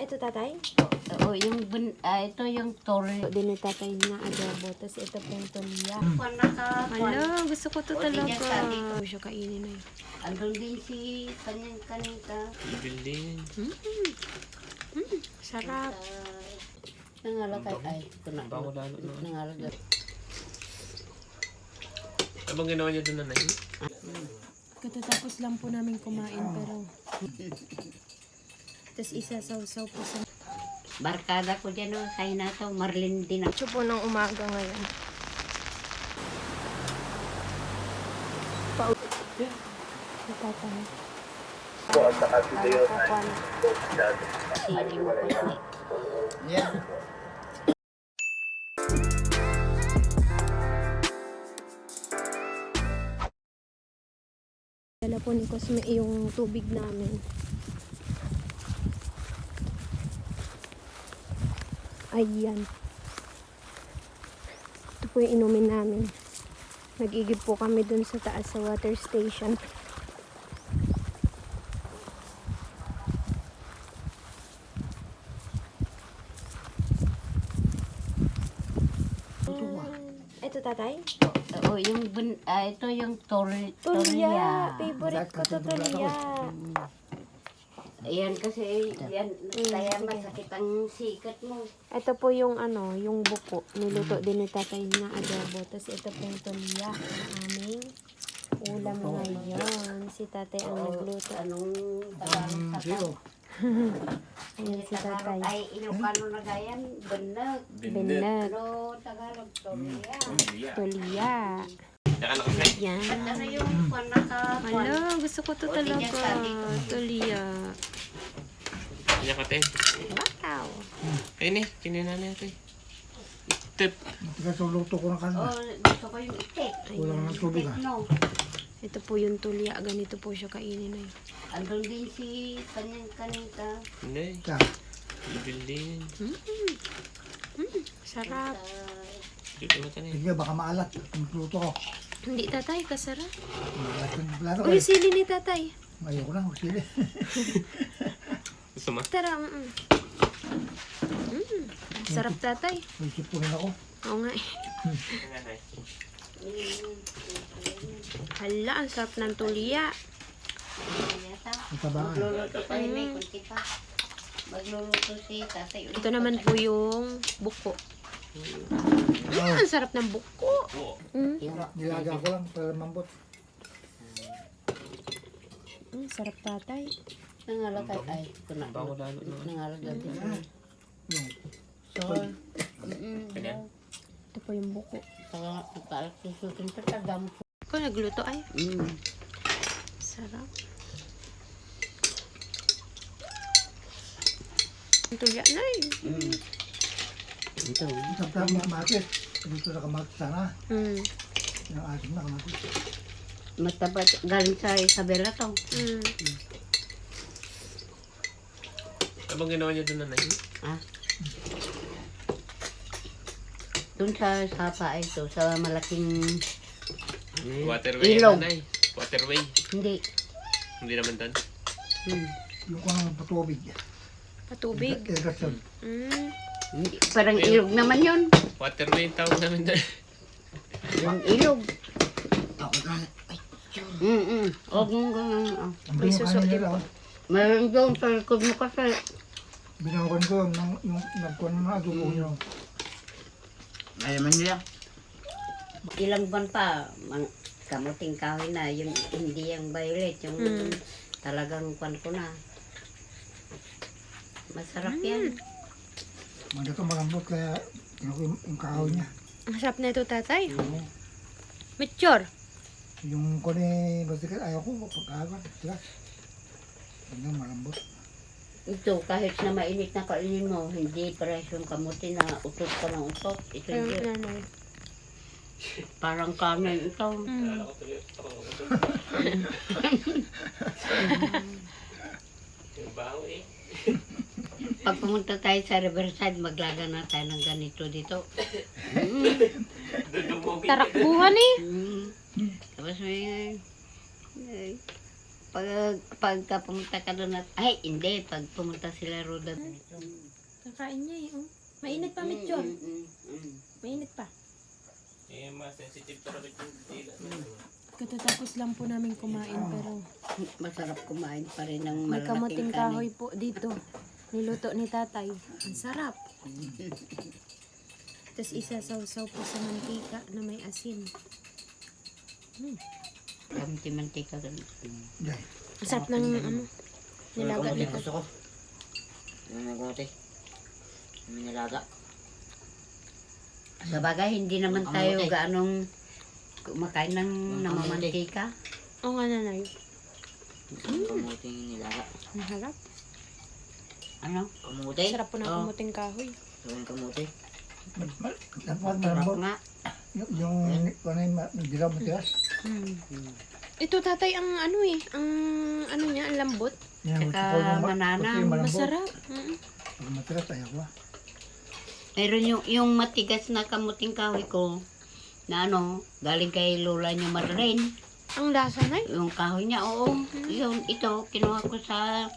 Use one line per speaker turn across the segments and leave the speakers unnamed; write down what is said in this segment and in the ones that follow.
Ito tatay?
Oo, ito yung tol.
Din ni tatay na adobo. Tapos ito po yung tulya.
Ano?
Gusto ko to
O, di niya
talaga.
sabi.
Huwag siya kainin na yun.
Andun din si kanita.
Building.
Sarap.
Nangalakay. Ay, ito na.
Bago lalo na.
Nangalagay.
Ano bang ginawa niyo doon, nanay?
Katatapos lang po namin kumain pero... Tapos isasaw-saw po sa...
Barkada ko dyan, oh, sa hinato. Marlin din ako.
Ito po ng umaga ngayon. Tatay.
Sili mo ko na.
Dala po ni Cosme yung tubig namin. Ayan. Ito po yung inumin namin. Nag-igib po kami dun sa taas sa water station. Ito tatay?
Oo, ito yung
Tulya.
tulya.
Favorite ko to tulya.
Ayan kasi, yan, kaya masakit ang sikat mo.
Ito po yung ano, yung buko. Niluto din ni tatay na adobo. Tapos ito po yung tulya. Ang aming ulam ngayon. Si tatay ang nagluto.
Anong tagalog sa
Ayan si tatay.
Ay, Ilocano na gayan, benag.
Binag.
Ano, Tagalog, tulya.
Tulya.
Saka na kasi.
Yan.
Ano yung panaka?
Hala, gusto ko to
O, di niya
talaga.
sabi.
Tulya.
Kanya ka, te.
Wow.
Ayun eh, kinina na ito eh. Tip.
Luto ko na
Oh,
kanina.
gusto ko yung itik.
Kulang ng tubig ah.
No.
Ito po yung tulya. Ganito po siya kainin na yun.
Andun din si kanita.
Hindi.
Kaya,
Building.
Sarap.
Dito mo tayo.
sige, baka maalat. Ang luto ko.
Hindi tatay, kasarap.
Maalat yung plato ko
Uy,
eh.
sili ni tatay.
Ayoko na, magsili.
Gusto mo?
Tara, sarap tatay.
May sipunin ako.
Oo nga eh.
Nanay.
Hala, ang sarap ng tulya.
Ang tabaan.
Magluluto pa rin, may kunti pa. Magluluto si tatay.
Ito naman po yung buko. Ang sarap ng buko.
Oo.
Nilaga ko lang para mambot.
Sarap tatay.
Nangalakay. Ay, ito na.
Bago lalo na.
Nangalagay din.
Yung,
So,
Kanya?
Ito po yung buko.
saka nagkaalat susutin sa tagam.
Ako nagluto ay.
Mm.
Sarap. Ang tulya na eh.
Ito.
sabta mo kamatis. Dito na kamatis sana. Yung asim na kamatis.
Matabat. Galing sa Isabela to.
Ano bang ginawa niyo doon, nanay?
Ah. Doon sa sapa ito, sa malaking
Waterway,
ilog.
nanay. Waterway.
Hindi.
Hindi naman doon.
Yung kung ano patubig.
Patubig.
Irrigation.
Hindi. Parang ilog naman yun.
Waterway yung tawag namin doon.
Yung ilog.
Ako na.
Huwag mong ganun.
Ang
May
binukahan
suso, di
nila.
ba?
oh.
Meron doon sa likod mo kasi.
Binawakan ko yung nagkuhan mo na adobo nyo.
Alaman nila. Ilang buwan pa, kamuting kahoy na, yung hindi yung violet, yung talagang kwan ko na. Masarap yan.
Maganda ito malambot kaya yung kahoy niya.
Ang sarap na ito tatay.
Oo.
Mature.
Yung kone basta ayaw ko pagkawan. Sila. Tingnan malambot.
Ito, kahit na mainit na kainin mo, hindi pares yung kamuti na utot ka ng utot. Ito
Ayun,
hindi.
nanay.
Parang kanin ito.
Yung baho eh.
Pag pumunta tayo sa Riverside, maglaga na tayo ng ganito dito.
Tarakbuhan eh.
Tapos may Pagka pumunta ka doon at, ay, hindi, pag pumunta sila Roda.
Kakain niya eh. Oh. Mainit pa, Mitchell. Mainit pa.
Eh, mas sensitive talaga yung dila.
Katatapos lang po namin kumain pero
Masarap kumain pa rin ng
may kamuting
malalaking
kahoy
kanin.
po dito. Niluto ni tatay. Ang sarap. Tapos isasawsaw po sa mantika na may asin.
Kamti mantika ganun.
Jay.
Ang sarap ng ano, nilaga
Kamuti
nito.
gusto ko. Yung kamuti. Yung nilaga.
Sa bagay, hindi naman
Ang
tayo
kamuti.
gaanong kumakain ng
Ang
namamantika.
Oo nga nanay.
Yung kamuti yung nilaga.
Ang harap.
Ano?
Kamuti?
Sarap po ng
Oo.
kamuting kahoy.
Yung kamuti.
Dapat
Sarap
malambot.
nga.
Yung dilaw matigas.
Ito tatay ang ano eh, ang ano niya, ang lambot.
Yung
Tsaka
tipol ng
mananang,
puti, malambot.
Masarap.
Pag matigas, ayaw ko.
Meron yung matigas na kamuting kahoy ko na ano, galing kay Lola niya Marlene.
Ang lasa na
Yung kahoy niya, oo. Yung ito, kinuha ko sa...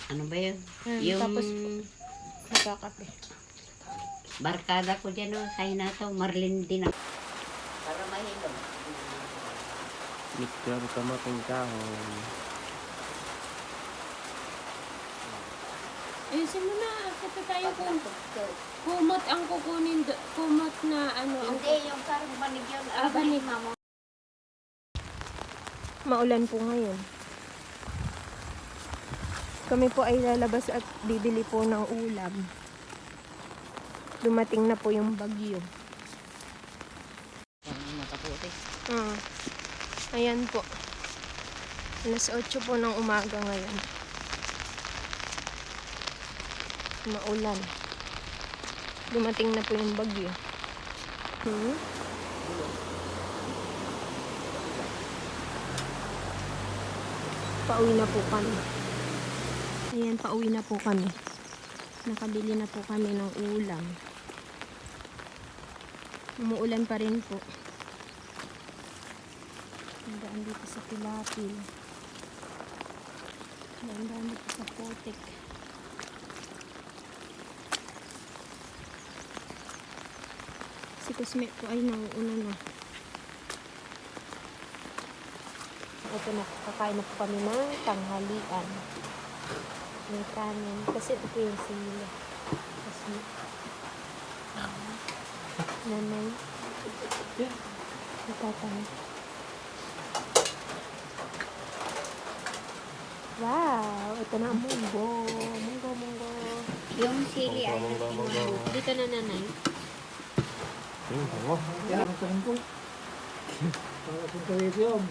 Ano ba yun? Yung
Tapos nagkakape.
barkada ko dyan oh, sa Hinataw, Marlene din ako. Para mahilong.
Mixture kamating kahoy.
Ayusin mo na, kasi tayo kung kumot ang kukunin, kumot na ano.
Hindi, yung parang banig yun.
Banig.
Mamo.
Maulan po ngayon. Kami po ay lalabas at bibili po ng ulam. Dumating na po yung bagyo.
Yung mataputi.
Ayan po. Alas 8 po ng umaga ngayon. Maulan. Dumating na po yung bagyo. Pauwi na po kami. Ayan, pauwi na po kami. Nakabili na po kami ng ulam. Umuulan pa rin po. Nandaan dito sa Pilapil. Nandaan dito sa Potek. Si Kusme po ay nauuna na. Ito na, kakain na po kami ng tanghalian. May kanin. Kasi ito po yung sila. Kasi, nanay. Itatay. Wow! Ito na ang munggo. Munggo.
Yung sili ay
Dito na nanay.
Yan, ang tanong ko. Para kung kawit yun,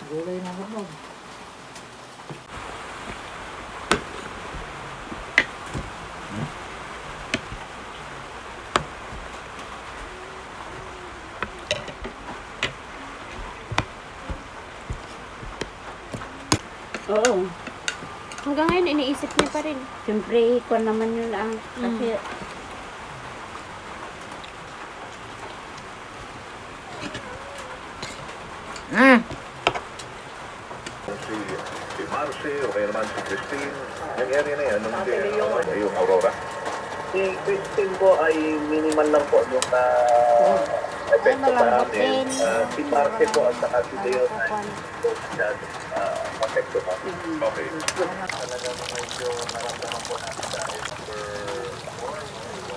gulay na kapag.
Oo.
Hanggang ngayon, iniisip niya pa rin.
Siyempre, ikaw naman yun ang... Kasi,
Si Marcy o kaya naman si Christine, yung area na yan, yung Aurora.
Si Christine po ay minimal lang po yung epekto sa amin. Si Marcy po at saka si Leon ay epekto pa.
Okay.
Talagang medyo naramdaman po natin dahil number 4 na po.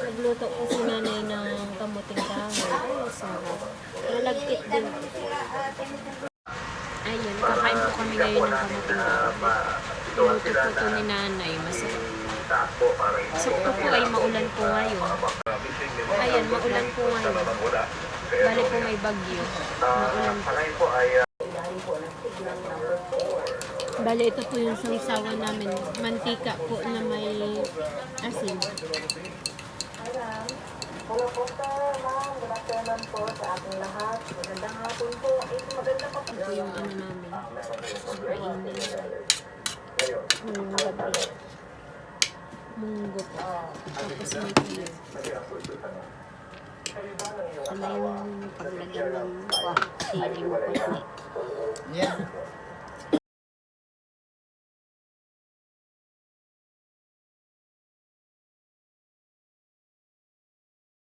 Nagluto po si nanay ng kamuting kahoy. Sarap. Nalagkit din. Ayun, kakain po kami ngayon ng kamuting kahoy. Niluto po ito ni nanay. Masarap. Sakto po ay maulan po ngayon. Ayan, maulan po ngayon. Bali po may bagyo. Maulan po.
Ngayon po ay
Bali, ito po yung sausawan namin. Mantika po na may asin.
Hello po sir, ma'am. Good afternoon po sa ating lahat. Magandang hapon po.
Ito yung ano namin. Kainin. Gabi. Munggo po. Tapos may tuyo.
Sana yung paglagyan ng sili mo konti.
Yan.